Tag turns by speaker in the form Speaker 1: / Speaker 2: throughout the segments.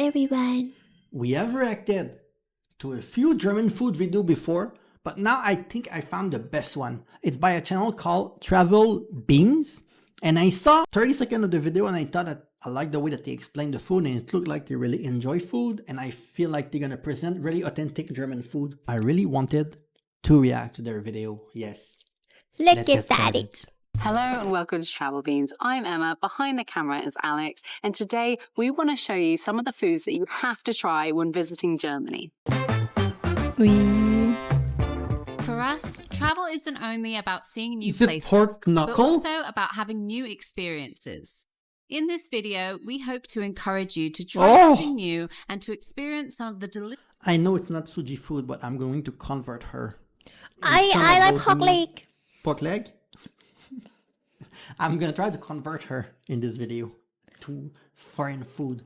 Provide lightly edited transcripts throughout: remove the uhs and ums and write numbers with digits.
Speaker 1: everyone.
Speaker 2: We have reacted to a few German food videos before, but now I think I found the best one. It's by a channel called Travel Beans, and I saw 30 seconds of the video and I thought that I like the way that they explain the food, and it looked like they really enjoy food, and I feel like they're gonna present really authentic German food. I really wanted to react to their video. Yes.
Speaker 1: Let's get started.
Speaker 3: Hello and welcome to Travel Beans. I'm Emma, behind the camera is Alex, and today we want to show you some of the foods that you have to try when visiting Germany.
Speaker 4: For us, travel isn't only about seeing new
Speaker 2: Is it
Speaker 4: places,
Speaker 2: pork
Speaker 4: but
Speaker 2: knuckle?
Speaker 4: also about having new experiences. In this video, we hope to encourage you to try something new and to experience some of the delicious...
Speaker 2: I know it's not Suji food, but I'm going to convert her.
Speaker 1: I like pork leg.
Speaker 2: Pork leg? I'm gonna try to convert her in this video to foreign food.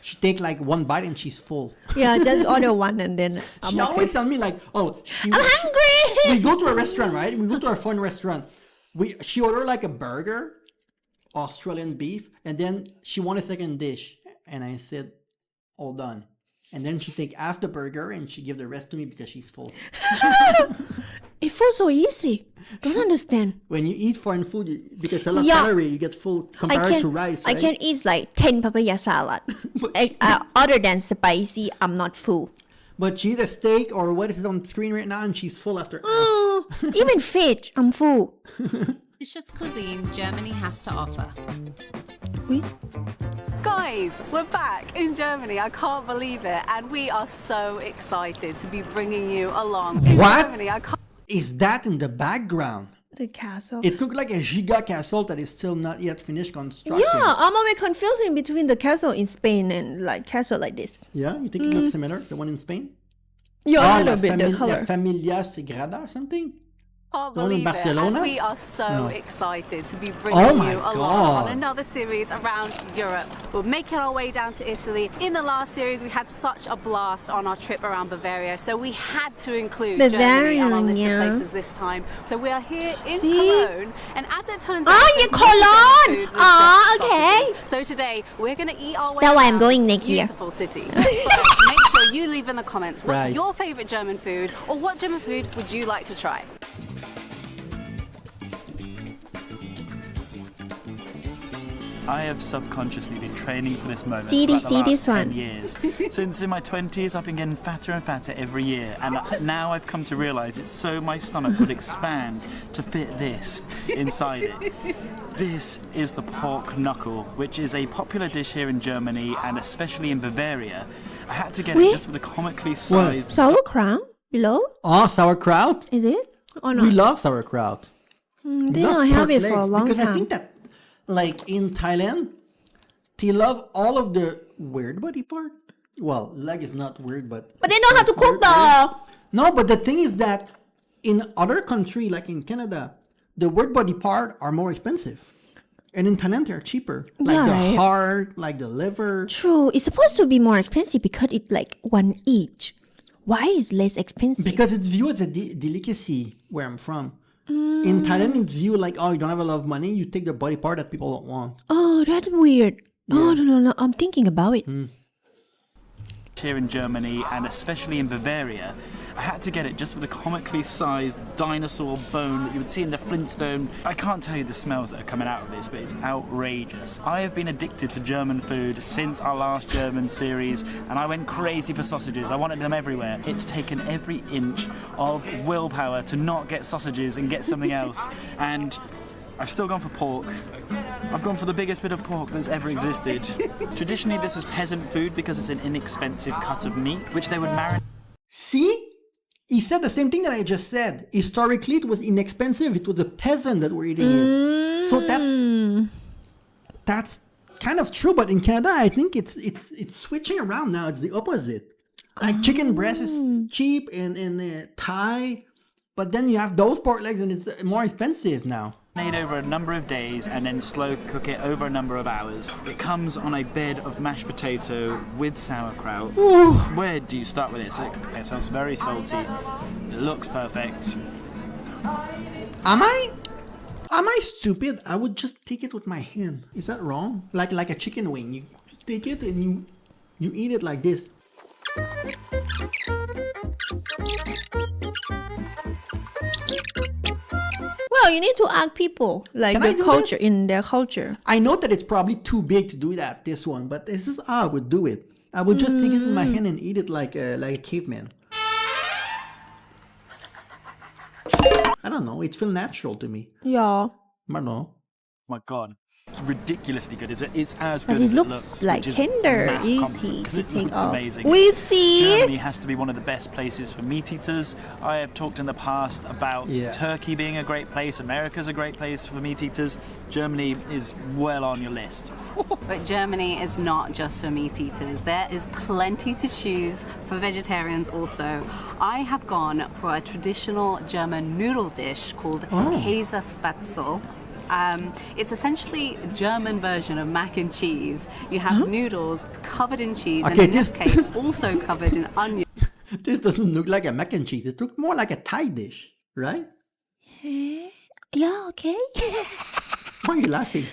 Speaker 2: She take like one bite and she's full.
Speaker 1: Yeah, just order one and then
Speaker 2: She always tell me like, oh,
Speaker 1: I'm hungry.
Speaker 2: we go to a restaurant, right? We go to a foreign restaurant. She order like a burger, Australian beef, and then she want a second dish. And I said, all done. And then she take half the burger and she give the rest to me because she's full.
Speaker 1: It feels so easy. Don't understand.
Speaker 2: When you eat foreign food, because it's a lot of
Speaker 1: Yeah.
Speaker 2: calorie, you get full compared to rice,
Speaker 1: I
Speaker 2: right?
Speaker 1: can eat like 10 papaya salad. Other than spicy, I'm not full.
Speaker 2: But she eat a steak or what is on screen right now and she's full after.
Speaker 1: Oh, even fish, I'm full.
Speaker 4: delicious cuisine Germany has to offer.
Speaker 1: Oui.
Speaker 3: Guys, we're back in Germany. I can't believe it, and we are so excited to be bringing you along in
Speaker 2: What?
Speaker 3: Germany. I can't
Speaker 2: Is that in the background?
Speaker 1: The castle.
Speaker 2: It looked like a giga castle that is still not yet finished constructing.
Speaker 1: Yeah, I'm always confusing between the castle in Spain and like castle like this.
Speaker 2: Yeah, you think it looks similar, the one in Spain?
Speaker 1: Yeah, a
Speaker 2: La
Speaker 1: little bit, the
Speaker 2: La
Speaker 1: color.
Speaker 2: Familia Sagrada or something?
Speaker 3: Can't
Speaker 2: The one in
Speaker 3: believe it,
Speaker 2: Barcelona?
Speaker 3: and we are so
Speaker 2: No.
Speaker 3: excited to be
Speaker 2: Oh
Speaker 3: bringing
Speaker 2: my
Speaker 3: you along
Speaker 2: God.
Speaker 3: on another series around Europe. We're making our way down to Italy. In the last series, we had such a blast on our trip around Bavaria, so we had to include Germany on our list
Speaker 1: Bavarian,
Speaker 3: of
Speaker 1: yeah.
Speaker 3: places this time. So we are here in
Speaker 1: See?
Speaker 3: Cologne, and as it turns out,
Speaker 1: Oh,
Speaker 3: there's
Speaker 1: you
Speaker 3: more to
Speaker 1: Cologne!
Speaker 3: German food than
Speaker 1: Oh,
Speaker 3: just
Speaker 1: okay.
Speaker 3: sausages. So today, we're going to eat our way
Speaker 1: That's why I'm
Speaker 3: around
Speaker 1: going
Speaker 3: this
Speaker 1: next year.
Speaker 3: beautiful city. First, make sure you leave in the comments what's
Speaker 2: Right.
Speaker 3: your favourite German food, or what German food would you like to try?
Speaker 5: I have subconsciously been training for this moment
Speaker 1: See
Speaker 5: for
Speaker 1: this-
Speaker 5: about the
Speaker 1: see
Speaker 5: last
Speaker 1: this
Speaker 5: 10
Speaker 1: one.
Speaker 5: years. Since in my 20s, I've been getting fatter and fatter every year, and now I've come to realise it's so my stomach would expand to fit this inside it. This is the pork knuckle, which is a popular dish here in Germany and especially in Bavaria. I had to get
Speaker 1: Wait.
Speaker 5: it just for the comically sized.
Speaker 1: Sauerkraut below?
Speaker 2: Oh, sauerkraut?
Speaker 1: Is it? Or not?
Speaker 2: We love sauerkraut.
Speaker 1: They
Speaker 2: Love
Speaker 1: don't have
Speaker 2: pork
Speaker 1: it for a
Speaker 2: legs,
Speaker 1: long
Speaker 2: because
Speaker 1: time.
Speaker 2: I think that, like in Thailand, they love all of the weird body part. Well, leg is not weird, but
Speaker 1: But they know how to cook
Speaker 2: weird.
Speaker 1: though.
Speaker 2: No, but the thing is that in other country, like in Canada, the weird body part are more expensive, and in Thailand they're cheaper. Like
Speaker 1: Yeah,
Speaker 2: the
Speaker 1: right.
Speaker 2: heart, like the liver.
Speaker 1: True. It's supposed to be more expensive because it's like one each. Why is less expensive?
Speaker 2: Because it's viewed as a delicacy where I'm from. In Thailand, it's viewed like, oh, you don't have a lot of money, you take the body part that people don't want.
Speaker 1: Oh, that's weird. Oh, no. I'm thinking about it.
Speaker 5: Here in Germany and especially in Bavaria. I had to get it just for the comically sized dinosaur bone that you would see in the Flintstone. I can't tell you the smells that are coming out of this, but it's outrageous. I have been addicted to German food since our last German series, and I went crazy for sausages. I wanted them everywhere. It's taken every inch of willpower to not get sausages and get something else, and I've still gone for pork. I've gone for the biggest bit of pork that's ever existed. Traditionally, this was peasant food because it's an inexpensive cut of meat, which they would marinate.
Speaker 2: See? He said the same thing that I just said. Historically, it was inexpensive. It was the peasant that were eating it. So that's kind of true. But in Canada, I think it's switching around now. It's the opposite. Like chicken breast is cheap in Thai, but then you have those pork legs and it's more expensive now.
Speaker 5: Over a number of days and then slow cook it over a number of hours. It comes on a bed of mashed potato with sauerkraut. Where do you start with this? It sounds very salty. It looks perfect.
Speaker 2: Am I stupid? I would just take it with my hand. Is that wrong? Like a chicken wing. You take it and you You eat it like this.
Speaker 1: Well, you need to ask people like
Speaker 2: Can I
Speaker 1: the
Speaker 2: do
Speaker 1: culture
Speaker 2: this?
Speaker 1: in their culture.
Speaker 2: I know that it's probably too big to do that, this one, but this is how I would do it. I would just take it in my hand and eat it like a caveman. I don't know. It feels natural to me.
Speaker 1: Yeah.
Speaker 2: I don't know.
Speaker 5: My God, ridiculously good. It's as
Speaker 1: But
Speaker 5: good
Speaker 1: it
Speaker 5: as it
Speaker 1: looks like
Speaker 5: which is
Speaker 1: tender,
Speaker 5: massive
Speaker 1: easy
Speaker 5: compliment, 'cause
Speaker 1: to
Speaker 5: it
Speaker 1: take
Speaker 5: looks
Speaker 1: off.
Speaker 5: amazing.
Speaker 1: We see.
Speaker 5: Germany has to be one of the best places for meat eaters. I have talked in the past about
Speaker 2: Yeah.
Speaker 5: Turkey being a great place. America's a great place for meat eaters. Germany is well on your list.
Speaker 3: But Germany is not just for meat eaters. There is plenty to choose for vegetarians also. I have gone for a traditional German noodle dish called Käsespätzle. It's essentially a German version of mac and cheese. You have noodles covered in cheese,
Speaker 2: Okay,
Speaker 3: and in this
Speaker 2: this-
Speaker 3: case, also covered in onion.
Speaker 2: This doesn't look like a mac and cheese. It looks more like a Thai dish, right?
Speaker 1: Yeah, okay.
Speaker 2: Why are you laughing?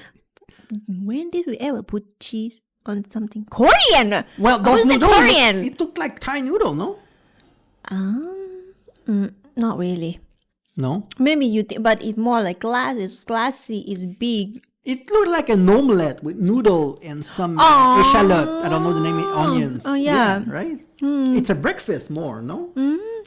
Speaker 1: When did we ever put cheese on something? Korean!
Speaker 2: Well,
Speaker 1: I
Speaker 2: those
Speaker 1: was
Speaker 2: noodles,
Speaker 1: Korean!
Speaker 2: it looked like Thai noodle, no?
Speaker 1: Not really.
Speaker 2: No?
Speaker 1: Maybe you think, but it's more like glass. It's glassy, it's big.
Speaker 2: It looked like an omelette with noodle and some echalot. I don't know the name, onions.
Speaker 1: Oh, yeah.
Speaker 2: Right? It's a breakfast more, no?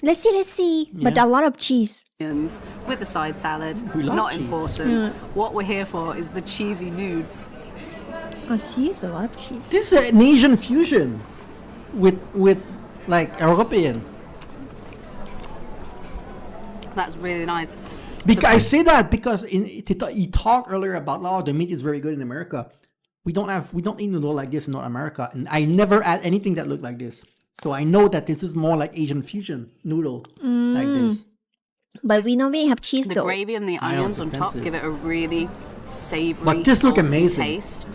Speaker 1: Let's see. But a lot of cheese.
Speaker 3: With a side salad.
Speaker 2: We love
Speaker 3: Not
Speaker 2: cheese.
Speaker 3: important. What we're here for is the cheesy nudes.
Speaker 1: Oh, cheese, a lot of cheese.
Speaker 2: This is an Asian fusion with like European.
Speaker 3: That's really nice.
Speaker 2: Because I say that because you talked earlier about the meat is very good in America. We don't eat noodle like this in North America, and I never had anything that looked like this. So I know that this is more like Asian fusion noodle like this.
Speaker 1: But we normally have cheese
Speaker 3: The
Speaker 1: though.
Speaker 3: gravy and the
Speaker 2: I know,
Speaker 3: onions
Speaker 2: it's
Speaker 3: on top
Speaker 2: expensive.
Speaker 3: give it a really savory,
Speaker 2: But this look
Speaker 3: salty
Speaker 2: amazing.
Speaker 3: taste.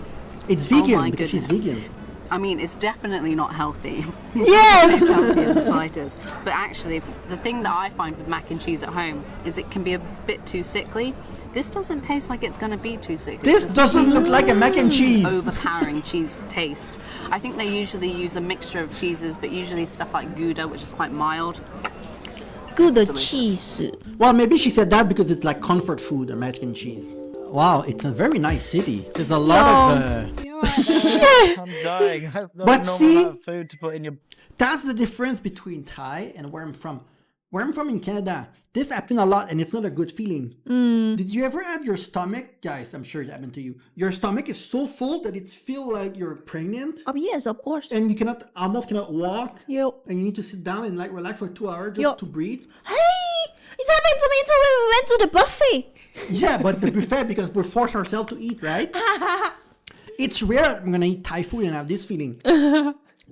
Speaker 2: It's
Speaker 3: Oh
Speaker 2: vegan
Speaker 3: my
Speaker 2: because she's
Speaker 3: goodness.
Speaker 2: vegan.
Speaker 3: I mean, it's definitely not healthy.
Speaker 1: Yes!
Speaker 3: It's healthy in the slightest. But actually, the thing that I find with mac and cheese at home is it can be a bit too sickly. This doesn't taste like it's going to be too sickly.
Speaker 2: This
Speaker 3: It's
Speaker 2: doesn't look like a mac and cheese.
Speaker 3: overpowering cheese taste. I think they usually use a mixture of cheeses, but usually stuff like Gouda, which is quite mild.
Speaker 1: Good
Speaker 3: delicious.
Speaker 1: cheese.
Speaker 2: Well, maybe she said that because it's like comfort food, a mac and cheese. Wow, it's a very nice city. There's a lot of.
Speaker 5: I'm dying.
Speaker 2: But see-
Speaker 5: food to put in your.
Speaker 2: That's the difference between Thai and where I'm from. Where I'm from in Canada, this happened a lot and it's not a good feeling. Did you ever have your stomach, guys? I'm sure it happened to you. Your stomach is so full that it's feel like you're pregnant
Speaker 1: Oh yes, of course.
Speaker 2: and you almost cannot walk.
Speaker 1: Yo.
Speaker 2: And you need to sit down and like relax for 2 hours just
Speaker 1: Yo.
Speaker 2: to breathe.
Speaker 1: Hey! It's happened to me too when we went to the buffet.
Speaker 2: Yeah, but the buffet because we're forced ourselves to eat, right? It's rare I'm gonna eat Thai food and have this feeling.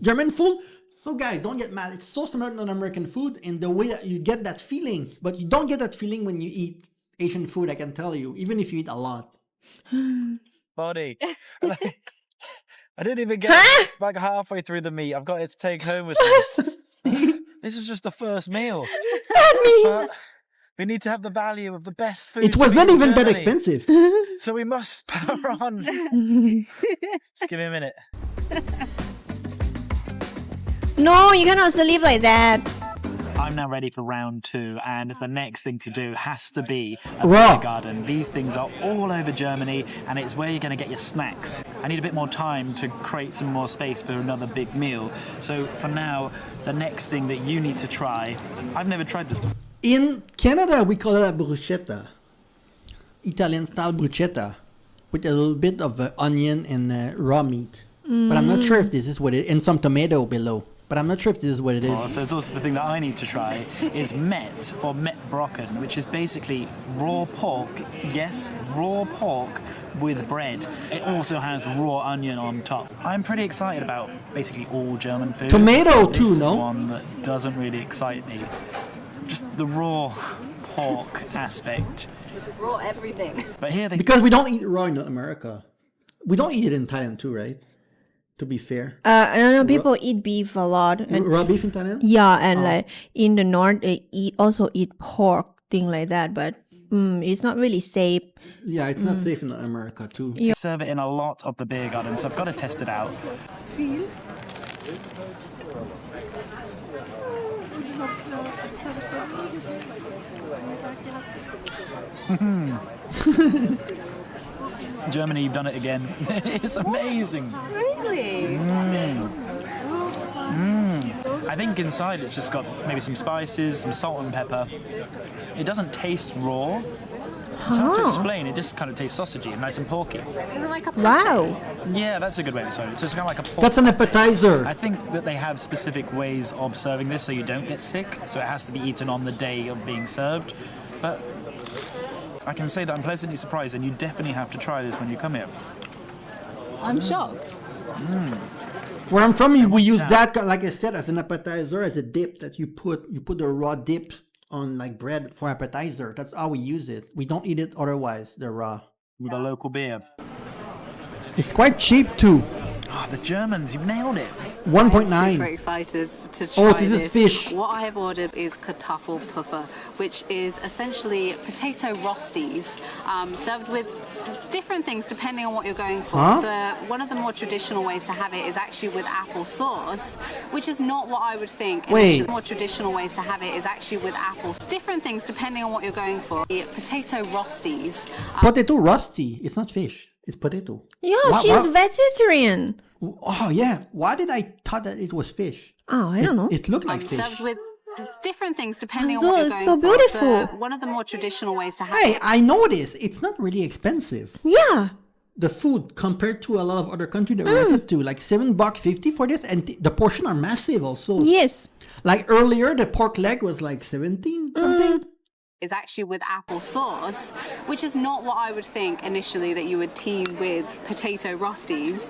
Speaker 2: German food. So guys, don't get mad. It's so similar to American food in the way that you get that feeling, but you don't get that feeling when you eat Asian food. I can tell you, even if you eat a lot.
Speaker 5: Body. I didn't even get like halfway through the meat. I've got it to take home with me. This is just the first meal. But we need to have the value of the best food.
Speaker 2: It
Speaker 5: to
Speaker 2: was
Speaker 5: eat
Speaker 2: not
Speaker 5: in
Speaker 2: even that
Speaker 5: Germany.
Speaker 2: expensive.
Speaker 5: So we must power on. Just give me a minute.
Speaker 1: No, you cannot sleep like that.
Speaker 5: I'm now ready for round 2, and the next thing to do has to be a
Speaker 2: Raw.
Speaker 5: beer garden. These things are all over Germany, and it's where you're going to get your snacks. I need a bit more time to create some more space for another big meal. So for now, the next thing that you need to try, I've never tried this before.
Speaker 2: In Canada, we call it a bruschetta, Italian style bruschetta, with a little bit of onion and raw meat. But I'm not sure if this is what it, and some tomato below. But I'm not sure if this is what it is.
Speaker 5: So it's also the thing that I need to try is Met or Metbrocken, which is basically raw pork. Yes, raw pork with bread. It also has raw onion on top. I'm pretty excited about basically all German food.
Speaker 2: Tomato
Speaker 5: This
Speaker 2: too,
Speaker 5: is
Speaker 2: no?
Speaker 5: one that doesn't really excite me. Just the raw pork aspect.
Speaker 3: Raw everything.
Speaker 5: But here they
Speaker 2: Because we don't eat raw in America. We don't eat it in Thailand too, right? To be fair.
Speaker 1: I don't know. People eat beef a lot, and
Speaker 2: Raw beef in Thailand?
Speaker 1: yeah, and like in the north, they also eat pork, thing like that. But it's not really safe.
Speaker 2: Yeah, it's not safe in America too.
Speaker 5: serve it in a lot of the beer garden, so I've got to test it out. Germany, you've done it again. It's amazing.
Speaker 3: Really?
Speaker 5: I think inside it's just got maybe some spices, some salt and pepper. It doesn't taste raw. It's hard to explain. It just kind of tastes sausagey and nice and porky.
Speaker 3: Is it like a
Speaker 1: Wow.
Speaker 5: Yeah, that's a good way to describe it. So it's kind of like a pork.
Speaker 2: That's an appetizer.
Speaker 5: I think that they have specific ways of serving this so you don't get sick. So it has to be eaten on the day of being served. But I can say that I'm pleasantly surprised, and you definitely have to try this when you come here.
Speaker 3: I'm shocked.
Speaker 2: Where I'm from, we use that, like I said, as an appetizer, as a dip that you put the raw dip on like bread for appetizer. That's how we use it. We don't eat it otherwise, the raw.
Speaker 5: With a local beer.
Speaker 2: It's quite cheap too.
Speaker 5: Oh, the Germans, you've nailed it.
Speaker 3: I'm
Speaker 2: 1.9.
Speaker 3: super excited to try
Speaker 2: Oh, this is
Speaker 3: this.
Speaker 2: fish.
Speaker 3: What I have ordered is Kartoffelpuffer, which is essentially potato rosties, served with different things depending on what you're going for.
Speaker 2: Huh?
Speaker 3: One of the more traditional ways to have it is actually with apple sauce, which is not what I would think.
Speaker 2: Wait.
Speaker 3: The more traditional ways to have it is actually with apple. Different things depending on what you're going for. The potato rosties.
Speaker 2: Potato rusty. It's not fish. It's potato.
Speaker 1: Yeah,
Speaker 2: Wha-
Speaker 1: she's
Speaker 2: wha-
Speaker 1: vegetarian.
Speaker 2: Oh yeah. Why did I thought that it was fish?
Speaker 1: Oh, I don't know.
Speaker 2: It looked like fish.
Speaker 3: Served with different things depending on
Speaker 1: So-
Speaker 3: what you're
Speaker 1: it's
Speaker 3: going
Speaker 1: so
Speaker 3: for.
Speaker 1: beautiful.
Speaker 3: One of the more traditional ways to have
Speaker 2: Hey, I know this. It's not really expensive.
Speaker 1: Yeah.
Speaker 2: The food compared to a lot of other countries that we went to, like $7.50 for this, and the portion are massive also.
Speaker 1: Yes.
Speaker 2: Like earlier, the pork leg was like 17 something.
Speaker 3: is actually with apple sauce, which is not what I would think initially that you would team with potato rosties.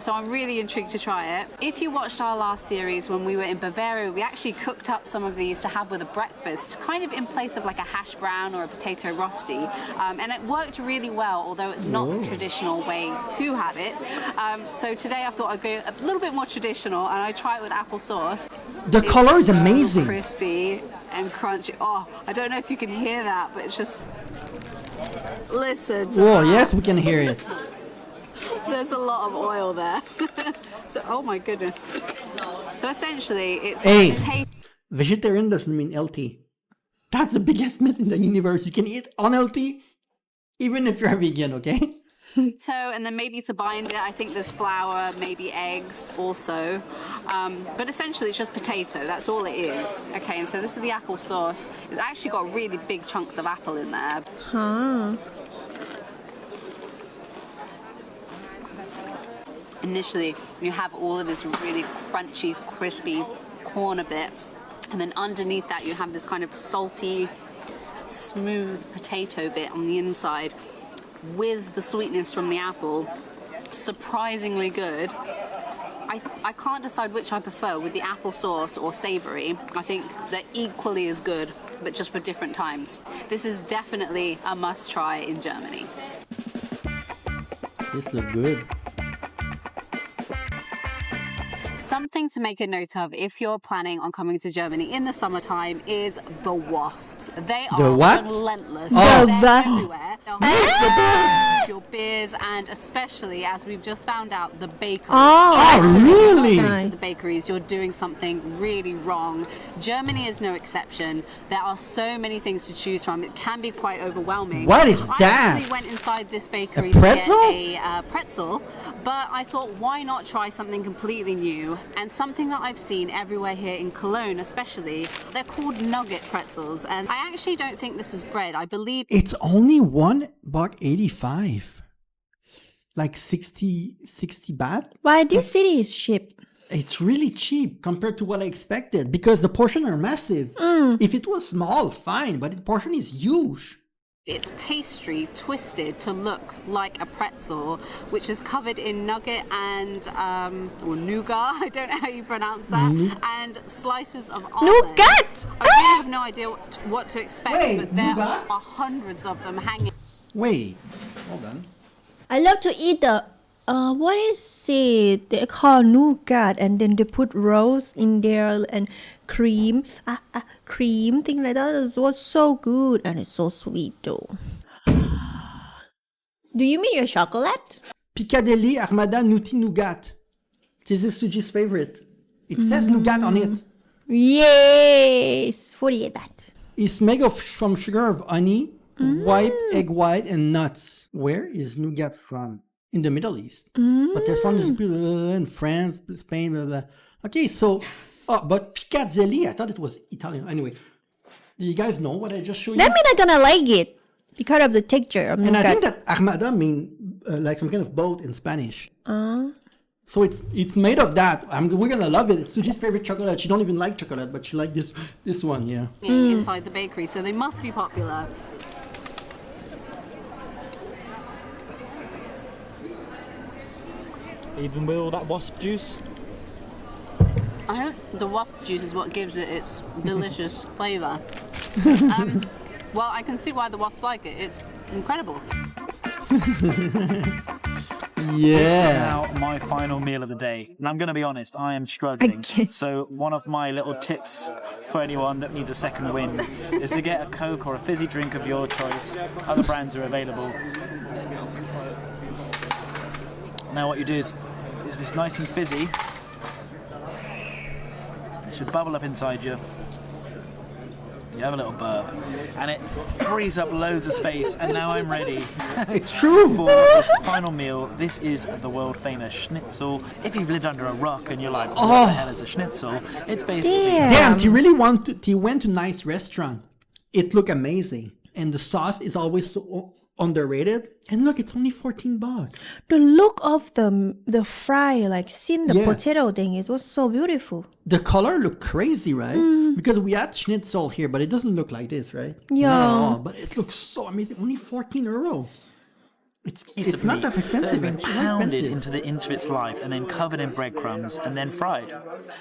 Speaker 3: So I'm really intrigued to try it. If you watched our last series when we were in Bavaria, we actually cooked up some of these to have with a breakfast, kind of in place of like a hash brown or a potato rosti. And it worked really well, although it's not the traditional way to have it. So today I thought I'd go a little bit more traditional and I try it with apple sauce.
Speaker 2: The color is
Speaker 3: so
Speaker 2: amazing.
Speaker 3: Crispy and crunchy. Oh, I don't know if you can hear that, but it's just. Listen to
Speaker 2: Oh,
Speaker 3: that.
Speaker 2: yes, we can hear it.
Speaker 3: There's a lot of oil there. So, oh my goodness. So essentially, it's
Speaker 2: Hey.
Speaker 3: potato.
Speaker 2: Vegetarian doesn't mean healthy. That's the biggest myth in the universe. You can eat unhealthy even if you're a vegan, okay?
Speaker 3: And then maybe to bind it, I think there's flour, maybe eggs also. But essentially, it's just potato. That's all it is. Okay, and so this is the apple sauce. It's actually got really big chunks of apple in there.
Speaker 1: Huh.
Speaker 3: Initially, you have all of this really crunchy, crispy corn a bit. And then underneath that, you have this kind of salty, smooth potato bit on the inside with the sweetness from the apple. Surprisingly good. I can't decide which I prefer, with the apple sauce or savory. I think they're equally as good, but just for different times. This is definitely a must try in Germany.
Speaker 2: This is good.
Speaker 3: Something to make a note of if you're planning on coming to Germany in the summertime is the wasps. They
Speaker 2: The
Speaker 3: are
Speaker 2: what?
Speaker 3: relentless.
Speaker 2: Oh.
Speaker 3: They're everywhere. They'll your beers, and especially, as we've just found out, the bakeries.
Speaker 1: Oh,
Speaker 2: really?
Speaker 3: To the bakeries, you're doing something really wrong. Germany is no exception. There are so many things to choose from. It can be quite overwhelming.
Speaker 2: What is
Speaker 3: I
Speaker 2: that?
Speaker 3: actually went inside this bakery
Speaker 2: pretzel?
Speaker 3: to get a pretzel, but I thought, why not try something completely new and something that I've seen everywhere here in Cologne, especially. They're called nugget pretzels, and I actually don't think this is bread. I believe
Speaker 2: It's only $1.85. Like 60 baht.
Speaker 1: Why this city is cheap?
Speaker 2: It's really cheap compared to what I expected because the portion are massive. If it was small, fine, but the portion is huge.
Speaker 3: it's pastry twisted to look like a pretzel, which is covered in nugget and or nougat. I don't know how you pronounce that, and slices of almond.
Speaker 1: Nougat!
Speaker 3: I really have no idea what to expect,
Speaker 2: Wait,
Speaker 3: but there
Speaker 2: nougat?
Speaker 3: are hundreds of them hanging.
Speaker 2: Wait, hold on.
Speaker 1: I love to eat the what is it? They call nougat, and then they put rose in there and cream, cream thing like that. It was so good and it's so sweet though. Do you mean your chocolate?
Speaker 2: Piccadilly Armada Nutty Nougat. This is Suji's favorite. It says nougat on it.
Speaker 1: Yes, 48 baht.
Speaker 2: It's made from sugar of honey, white, egg white, and nuts. Where is nougat from? In the Middle East. But they're from in France, Spain, blah, blah. Okay, so, but Piccadilly, I thought it was Italian. Anyway, do you guys know what I just showed you?
Speaker 1: That means I'm gonna like it because of the texture of
Speaker 2: And I think
Speaker 1: nougat.
Speaker 2: that armada means like some kind of boat in Spanish. So it's made of that. We're gonna love it. It's Suji's favorite chocolate. She don't even like chocolate, but she like this one, yeah.
Speaker 3: inside the bakery, so they must be popular.
Speaker 5: Even with all that wasp juice.
Speaker 3: I don't. The wasp juice is what gives it its delicious flavour. Well, I can see why the wasps like it. It's incredible.
Speaker 2: Yeah.
Speaker 5: Now my final meal of the day, and I'm going to be honest, I am struggling.
Speaker 1: Okay.
Speaker 5: So one of my little tips for anyone that needs a second wind is to get a Coke or a fizzy drink of your choice. Other brands are available. Now what you do is it's nice and fizzy. It should bubble up inside you. You have a little burp, and it frees up loads of space. And now I'm ready.
Speaker 2: It's true.
Speaker 5: For this final meal. This is the world famous schnitzel. If you've lived under a rock and you're like, what the hell is a schnitzel? It's basically
Speaker 2: Damn, he really he went to nice restaurant. It looked amazing. And the sauce is always so underrated. And look, it's only 14 bucks.
Speaker 1: The look of the fry, like seeing the
Speaker 2: Yeah.
Speaker 1: potato thing, it was so beautiful.
Speaker 2: The color looked crazy, right? Because we had schnitzel here, but it doesn't look like this, right?
Speaker 1: Yeah.
Speaker 2: Not at all. But it looks so amazing. Only 14 euro.
Speaker 5: piece
Speaker 2: It's
Speaker 5: of
Speaker 2: not
Speaker 5: meat
Speaker 2: that expensive.
Speaker 5: that's
Speaker 2: It's
Speaker 5: been
Speaker 2: not
Speaker 5: pounded
Speaker 2: expensive.
Speaker 5: into its life and then covered in breadcrumbs and then fried.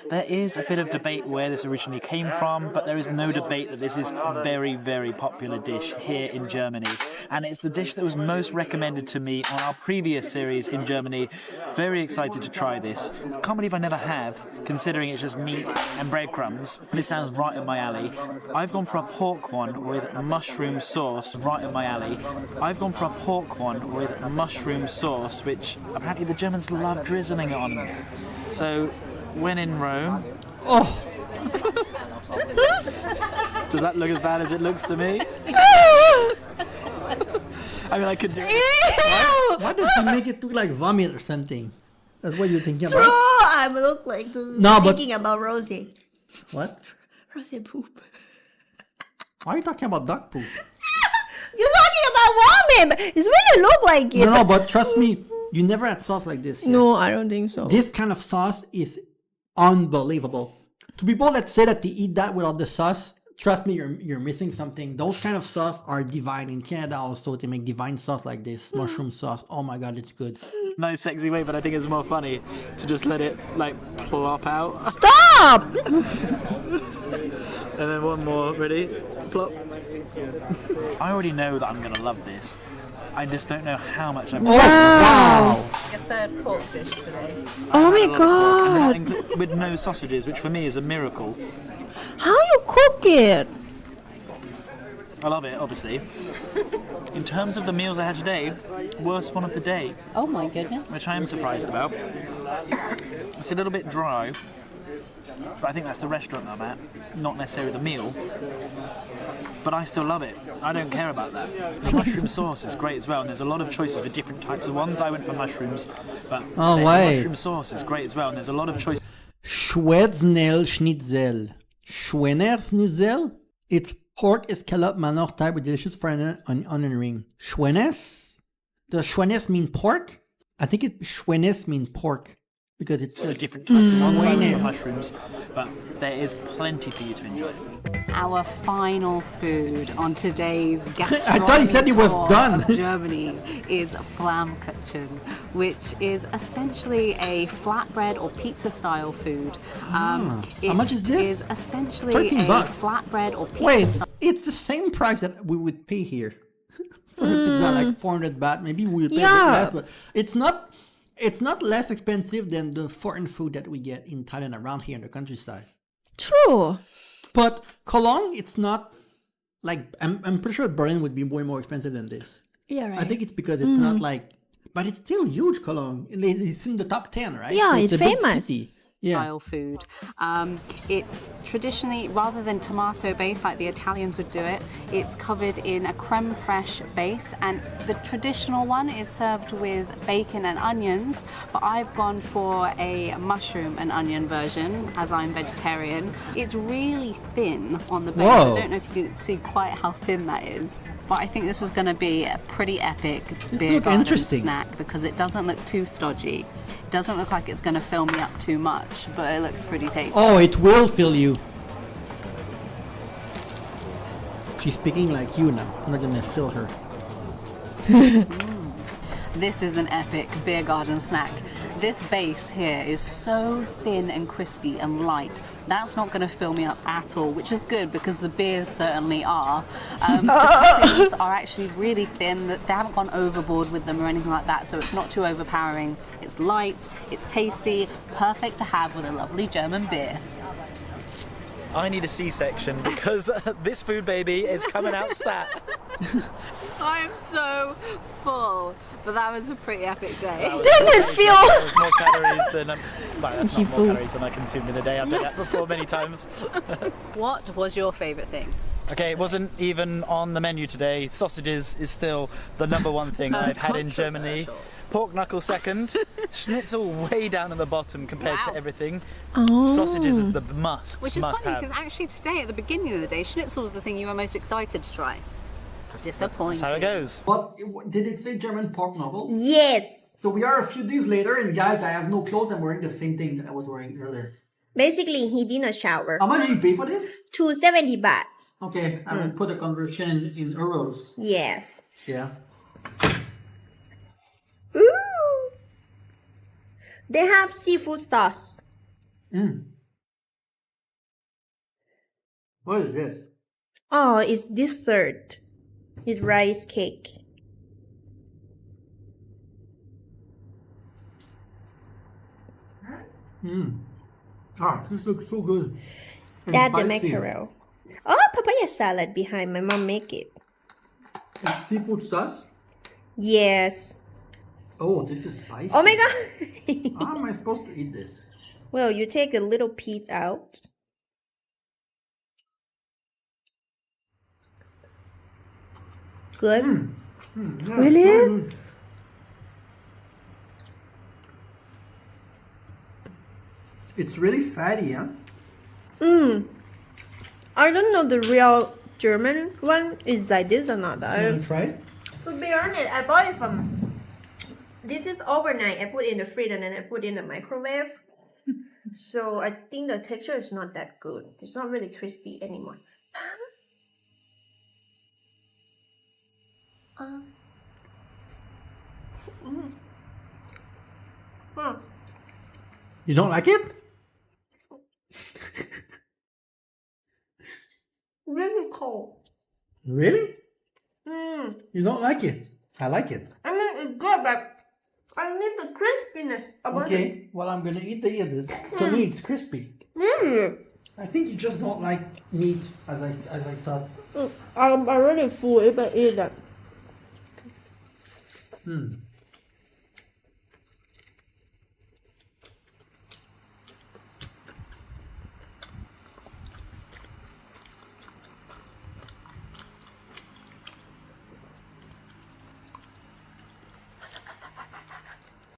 Speaker 5: There is a bit of debate where this originally came from, but there is no debate that this is a very, very popular dish here in Germany. And it's the dish that was most recommended to me on our previous series in Germany. Very excited to try this. Can't believe I never have, considering it's just meat and breadcrumbs. This sounds right up my alley. I've gone for a pork one with mushroom sauce, right up my alley. I've gone for a pork one with mushroom sauce, which apparently the Germans love drizzling it on. So, when in Rome...
Speaker 2: Oh,
Speaker 5: Does that look as bad as it looks to me? I mean, I could do it.
Speaker 2: why does he make it look like vomit or something? That's what you're thinking
Speaker 1: True,
Speaker 2: about?
Speaker 1: I look like
Speaker 2: No, but-
Speaker 1: thinking about Rosie.
Speaker 2: What?
Speaker 1: Rosie poop.
Speaker 2: Why are you talking about duck poop?
Speaker 1: You're talking about vomit. It really look like it.
Speaker 2: No, but trust me, you never had sauce like this. here.
Speaker 1: No, I don't think so.
Speaker 2: This kind of sauce is unbelievable. To people that say that they eat that without the sauce, trust me, you're missing something. Those kind of sauce are divine. In Canada also, they make divine sauce like this. Mushroom sauce. Oh my god, it's good.
Speaker 5: No sexy way, but I think it's more funny to just let it, like, plop out.
Speaker 1: Stop!
Speaker 5: And then one more, ready? Flop. I already know that I'm going to love this. I just don't know how much I'm going to
Speaker 2: Wow.
Speaker 3: A third pork dish today.
Speaker 1: Oh my god!
Speaker 5: with no sausages, which for me is a miracle.
Speaker 1: How you cook it?
Speaker 5: I love it, obviously. In terms of the meals I had today, worst one of the day,
Speaker 3: Oh my goodness.
Speaker 5: which I am surprised about. It's a little bit dry, but I think that's the restaurant I'm at, not necessarily the meal. But I still love it. I don't care about that. The mushroom sauce is great as well, and there's a lot of choices for different types of ones. I went for mushrooms, but
Speaker 2: Oh,
Speaker 5: the
Speaker 2: wait.
Speaker 5: mushroom sauce is great as well, and there's a lot of choices.
Speaker 2: Schwedznel Schnitzel. Schwener Schnitzel? It's pork escalope manor type with delicious fried onion ring. Schwenes? Does Schwenes mean pork? I think Schwenes mean pork. Because it's
Speaker 5: Different types of ones. I went
Speaker 2: Schwenes.
Speaker 5: for mushrooms, but there is plenty for you to enjoy.
Speaker 3: Our final food on today's gastronomy
Speaker 2: I thought he said he was
Speaker 3: tour
Speaker 2: done.
Speaker 3: of Germany is Flammkuchen, which is essentially a flatbread or pizza-style food.
Speaker 2: How much is this?
Speaker 3: It is essentially
Speaker 2: 13
Speaker 3: a
Speaker 2: bucks.
Speaker 3: flatbread or pizza
Speaker 2: Wait,
Speaker 3: style.
Speaker 2: it's the same price that we would pay here. For a pizza, like 400 baht. Maybe we would pay a bit
Speaker 1: Yeah.
Speaker 2: less, but it's not less expensive than the foreign food that we get in Thailand around here in the countryside.
Speaker 1: True.
Speaker 2: But Cologne, it's not like I'm pretty sure Berlin would be way more expensive than this.
Speaker 1: Yeah, right.
Speaker 2: I think it's because it's not like, but it's still huge. Cologne, it's in the top 10, right?
Speaker 1: Yeah,
Speaker 2: So
Speaker 1: it's
Speaker 2: a big
Speaker 1: famous.
Speaker 2: city.
Speaker 3: style food. It's traditionally, rather than tomato base like the Italians would do it, it's covered in a creme fraiche base, and the traditional one is served with bacon and onions, but I've gone for a mushroom and onion version as I'm vegetarian. It's really thin on the base.
Speaker 2: Whoa.
Speaker 3: I don't know if you can see quite how thin that is, but I think this is going to be a pretty epic beer
Speaker 2: looks
Speaker 3: garden
Speaker 2: interesting.
Speaker 3: snack because it doesn't look too stodgy. It doesn't look like it's going to fill me up too much, but it looks pretty tasty.
Speaker 2: Oh, it will fill you. She's speaking like you now. I'm not gonna fill her.
Speaker 3: This is an epic beer garden snack. This base here is so thin and crispy and light. That's not going to fill me up at all, which is good because the beers certainly are. The toppings are actually really thin. They haven't gone overboard with them or anything like that, so it's not too overpowering. It's light, it's tasty, perfect to have with a lovely German beer.
Speaker 5: I need a C-section because this food baby is coming out stat.
Speaker 3: I am so full, but that was a pretty epic day.
Speaker 1: Didn't feel.
Speaker 5: There's more calories than that's
Speaker 1: She
Speaker 5: not more
Speaker 1: full.
Speaker 5: calories than I consumed in a day. I've done that before many times.
Speaker 3: What was your favourite thing?
Speaker 5: Okay, it wasn't even on the menu today. Sausages is still the number one thing I've had in Germany.
Speaker 3: Controversial.
Speaker 5: Pork knuckle second. Schnitzel way down at the bottom compared
Speaker 3: Wow.
Speaker 5: to everything.
Speaker 1: Oh.
Speaker 5: Sausages is the must.
Speaker 3: Which is
Speaker 5: must
Speaker 3: funny
Speaker 5: have.
Speaker 3: because actually today at the beginning of the day, schnitzel was the thing you were most excited to try. Disappointing.
Speaker 5: That's how it goes.
Speaker 2: What did it say? German pork knuckle?
Speaker 1: Yes.
Speaker 2: So we are a few days later, and guys, I have no clothes. I'm wearing the same thing that I was wearing earlier.
Speaker 1: Basically, he didn't shower.
Speaker 2: How much did you pay for this?
Speaker 1: 270 baht.
Speaker 2: Okay, I will put a conversion in euros.
Speaker 1: Yes.
Speaker 2: Yeah.
Speaker 1: Ooh. They have seafood sauce.
Speaker 2: What is this?
Speaker 1: Oh, it's dessert. It's rice cake.
Speaker 2: Ah, this looks so good. And
Speaker 1: That's the
Speaker 2: spicy.
Speaker 1: mackerel. Oh, papaya salad behind my mom make it.
Speaker 2: And seafood sauce?
Speaker 1: Yes.
Speaker 2: Oh, this is spicy.
Speaker 1: Oh my god.
Speaker 2: How am I supposed to eat this?
Speaker 1: Well, you take a little piece out. Good.
Speaker 2: Yeah,
Speaker 1: Really?
Speaker 2: so good. It's really fatty, huh?
Speaker 1: I don't know the real German one is like this or not.
Speaker 2: You wanna try it?
Speaker 1: To be honest, I bought it from. This is overnight. I put in the fridge and then I put in the microwave. So I think the texture is not that good. It's not really crispy anymore.
Speaker 2: You don't like it?
Speaker 1: Really cold.
Speaker 2: Really? You don't like it? I like it.
Speaker 1: I mean, it's good, but I need the crispiness. I want
Speaker 2: Okay, well, I'm gonna eat the other. To me, it's crispy.
Speaker 1: it.
Speaker 2: I think you just don't like meat, as I thought.
Speaker 1: I'm already full if I eat that.